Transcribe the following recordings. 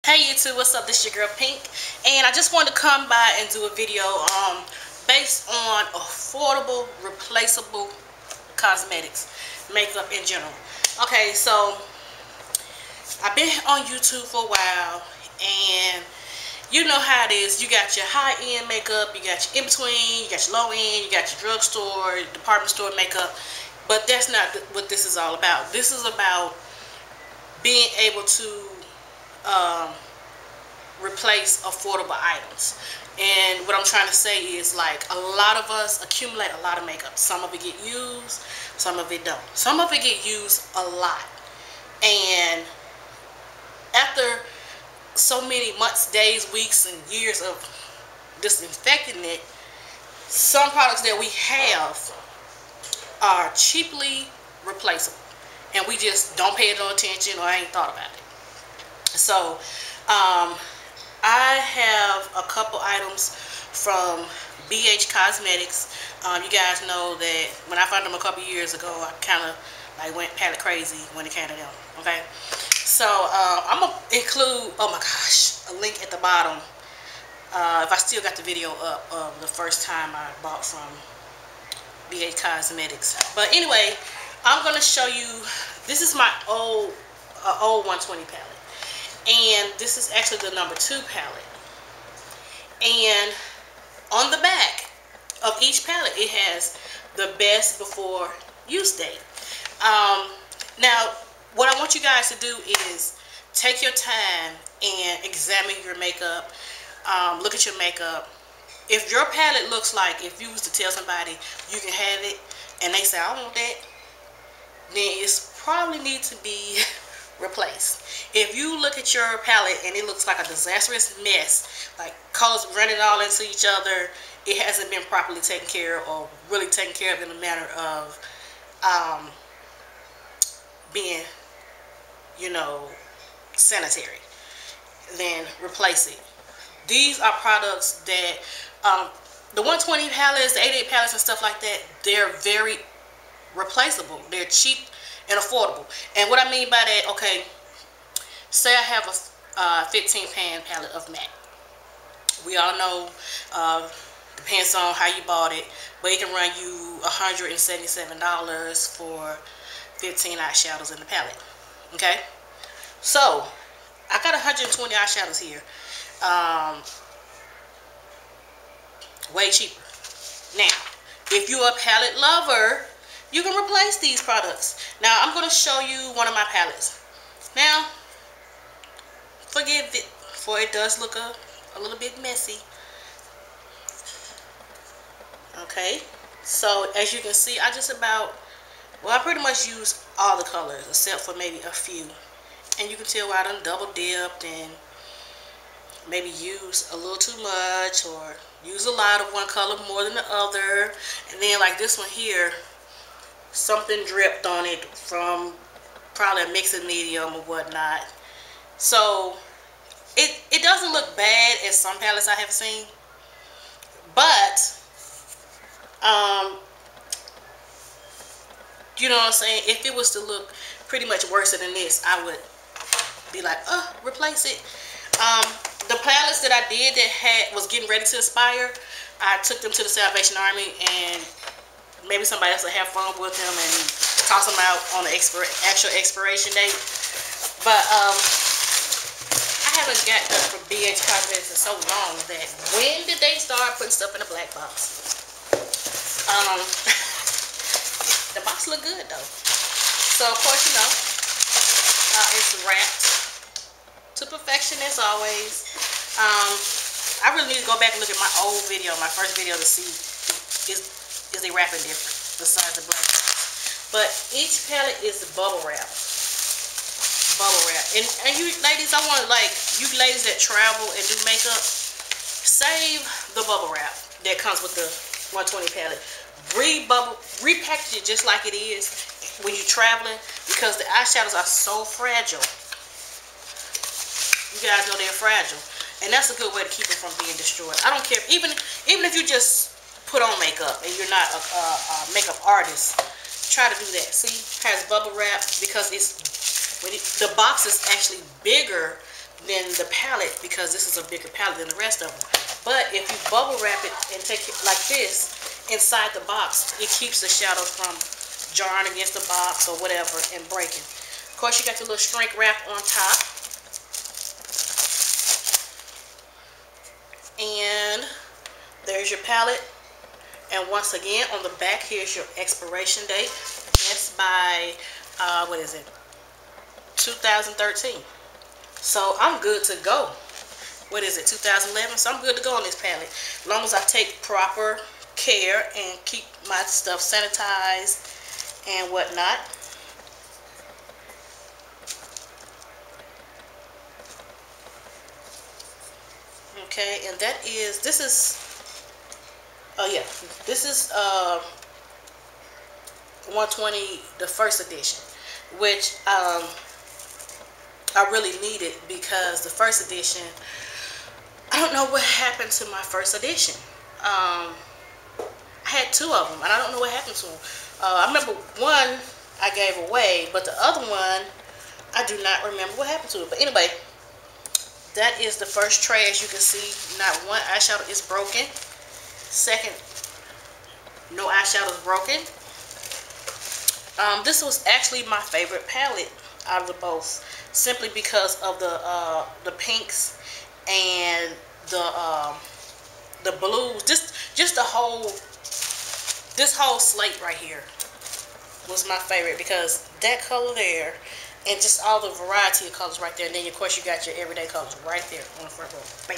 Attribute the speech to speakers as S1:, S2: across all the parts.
S1: Hey YouTube, what's up? This is your girl Pink, and I just wanted to come by and do a video based on affordable, replaceable cosmetics, makeup in general. Okay, so I've been on YouTube for a while, and you know how it is. You got your high-end makeup, you got your in-between, you got your low-end, you got your drugstore, department store makeup, but that's not what this is all about. This is about being able to replace affordable items. And what I'm trying to say is, like, a lot of us accumulate a lot of makeup. Some of it get used, some of it don't. Some of it get used a lot, and after so many months, days, weeks, and years of disinfecting it, some products that we have are cheaply replaceable, and we just don't pay it no attention, or ain't thought about it. So I have a couple items from Bhcosmetics. You guys know that when I found them a couple years ago, I kind of like went palette crazy when it came to them. Okay, so I'm gonna include, oh my gosh, a link at the bottom if I still got the video up of the first time I bought from Bhcosmetics. But anyway, I'm gonna show you. This is my old 120 palette. And this is actually the number 2 palette. And on the back of each palette, it has the best before use date. Now, what I want you guys to do is take your time and examine your makeup. Look at your makeup. If your palette looks like, if you was to tell somebody you can have it, and they say, I don't want that, then it's probably need to be replaced. If you look at your palette and it looks like a disastrous mess, like colors running all into each other, it hasn't been properly taken care of, or really taken care of in a manner of being, you know, sanitary, then replace it. These are products that the 120 palettes, the 88 palettes and stuff like that, they're very replaceable. They're cheap and affordable. And what I mean by that, okay, say I have a 15 pan palette of MAC. We all know, depends on how you bought it, but it can run you $177 for 15 eyeshadows in the palette. Okay, so I got 120 eyeshadows here, way cheaper. Now, if you're a palette lover, you can replace these products. Now, I'm going to show you one of my palettes. Now, forgive it, for it does look a little bit messy. Okay, so as you can see, I pretty much used all the colors except for maybe a few. And you can tell where I done double dipped and maybe use a little too much, or use a lot of one color more than the other. And then like this one here, something dripped on it from probably a mixing medium or whatnot. So it doesn't look bad as some palettes I have seen, but you know what I'm saying, if it was to look pretty much worse than this, I would be like, replace it. The palettes that I did that was getting ready to expire, I took them to the Salvation Army, and maybe somebody else will have fun with them and toss them out on the actual expiration date. But I haven't got them from Bhcosmetics in so long that when did they start putting stuff in a black box? The box look good though. So of course, you know, it's wrapped to perfection as always. I really need to go back and look at my old video, my first video, to see is they wrapping different besides the black box. But each palette is bubble wrap. Bubble wrap. And you ladies, I want, like, you ladies that travel and do makeup, save the bubble wrap that comes with the 120 palette. Repackage it just like it is when you're traveling, because the eyeshadows are so fragile. You guys know they're fragile, and that's a good way to keep them from being destroyed. I don't care, even if you just put on makeup and you're not a makeup artist, try to do that. See, it has bubble wrap because the box is actually bigger than the palette, because this is a bigger palette than the rest of them. But if you bubble wrap it and take it like this inside the box, it keeps the shadows from jarring against the box or whatever and breaking. Of course, you got your little shrink wrap on top. And there's your palette. And once again, on the back, here's your expiration date. That's by, what is it? 2013. So I'm good to go. What is it, 2011? So I'm good to go on this palette. As long as I take proper care and keep my stuff sanitized and whatnot. Okay, and that is, this is, oh yeah, this is 120, the first edition, which I really needed, because the first edition, I don't know what happened to my first edition. I had two of them, and I don't know what happened to them. I remember one I gave away, but the other one, I do not remember what happened to it. But anyway, that is the first tray. As you can see, not one eyeshadow is broken. Second, no eyeshadow is broken. This was actually my favorite palette out of the both, simply because of the pinks and the blues. Just the whole, this whole slate right here was my favorite, because that color there and just all the variety of colors right there. And then of course you got your everyday colors right there on the front row, bam,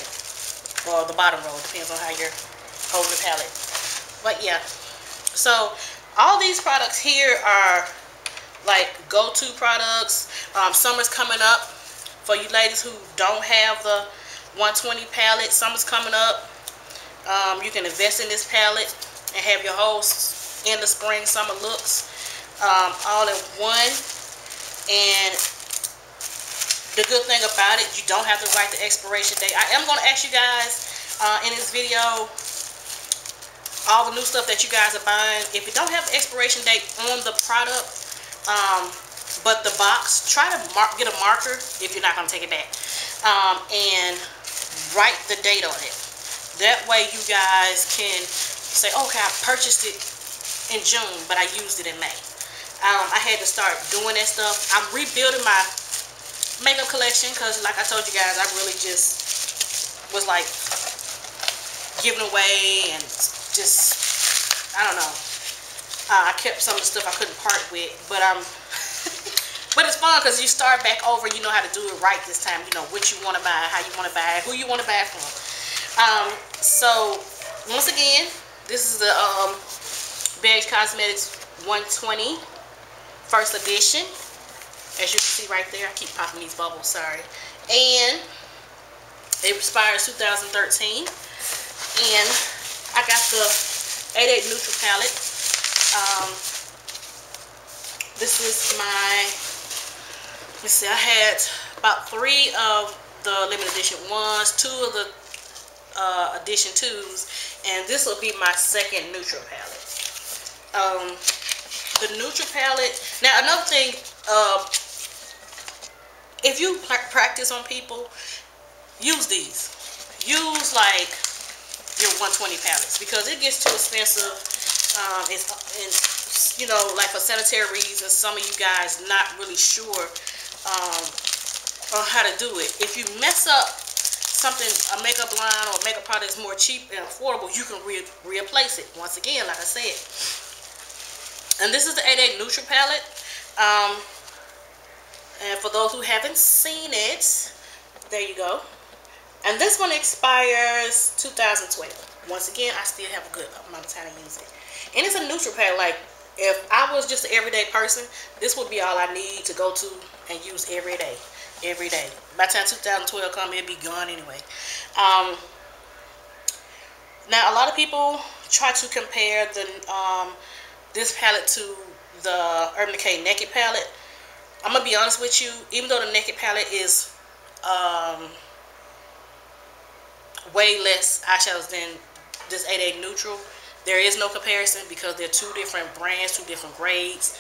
S1: or the bottom row, depends on how you're holding the palette. But yeah, so all these products here are like go-to products. Summer's coming up for you ladies who don't have the 120 palette. Summer's coming up. You can invest in this palette and have your whole end of spring summer looks all in one. And the good thing about it, you don't have to write the expiration date. I am going to ask you guys in this video all the new stuff that you guys are buying. If you don't have the expiration date on the product, but the box, try to get a marker if you're not going to take it back, and write the date on it. That way you guys can say, okay, I purchased it in June, but I used it in May. I had to start doing that stuff. I'm rebuilding my makeup collection, because like I told you guys, I really just was like giving away and just, I don't know. I kept some of the stuff I couldn't part with, but but it's fun because you start back over. You know how to do it right this time. You know what you want to buy, how you want to buy it, who you want to buy it from. So once again, this is the Bhcosmetics 120 first edition. As you can see right there, I keep popping these bubbles, sorry. And it expires 2013. And I got the 88 Neutral palette. This is my, let's see, I had about 3 of the limited edition ones, 2 of the edition 2s, and this will be my second neutral palette. The neutral palette, now another thing, if you practice on people, use these. Use like your 120 palettes, because it gets too expensive. You know, like for sanitary reasons, some of you guys not really sure on how to do it. If you mess up something, a makeup line or a makeup product is more cheap and affordable, you can replace it. Once again, like I said. And this is the 88 Neutral palette. And for those who haven't seen it, there you go. And this one expires 2012. Once again, I still have a good amount of time to use it. And it's a neutral palette. Like, if I was just an everyday person, this would be all I need to go to and use every day. Every day. By the time 2012 comes, it'll be gone anyway. Now, a lot of people try to compare the this palette to the Urban Decay Naked palette. I'm going to be honest with you. Even though the Naked palette is way less eyeshadows than this 88 Neutral, there is no comparison, because they're 2 different brands, 2 different grades.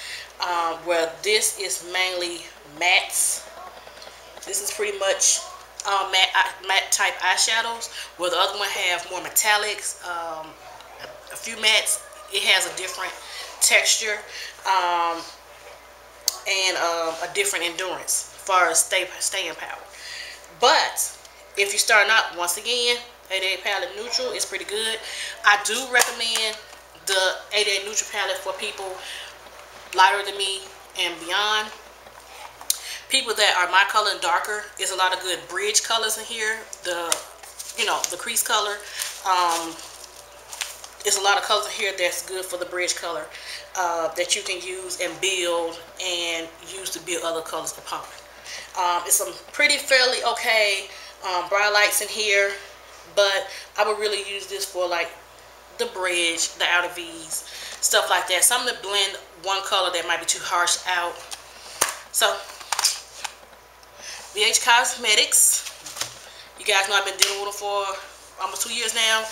S1: Where this is mainly mattes. This is pretty much matte type eyeshadows, where the other one have more metallics, a few mattes. It has a different texture and a different endurance as far as staying power. But if you're starting out, once again, 88 palette neutral is pretty good. I do recommend the 88 neutral palette for people lighter than me and beyond. People that are my color and darker, there's a lot of good bridge colors in here. The crease color. There's a lot of colors in here that's good for the bridge color that you can use and build and use to build other colors upon. It's some pretty fairly okay bright lights in here, but I would really use this for like the bridge, the outer V's, stuff like that. Something to blend one color that might be too harsh out. So Bhcosmetics, you guys know I've been dealing with them for almost 2 years now,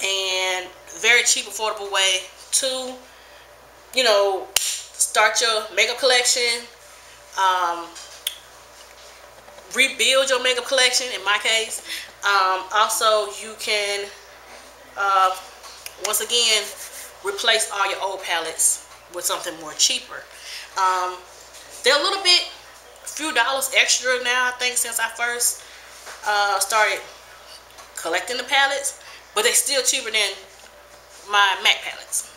S1: and very cheap, affordable way to, start your makeup collection, rebuild your makeup collection in my case. Also, you can once again replace all your old palettes with something more cheaper. They're a little bit, a few dollars extra now, I think, since I first started collecting the palettes, but they're still cheaper than my MAC palettes.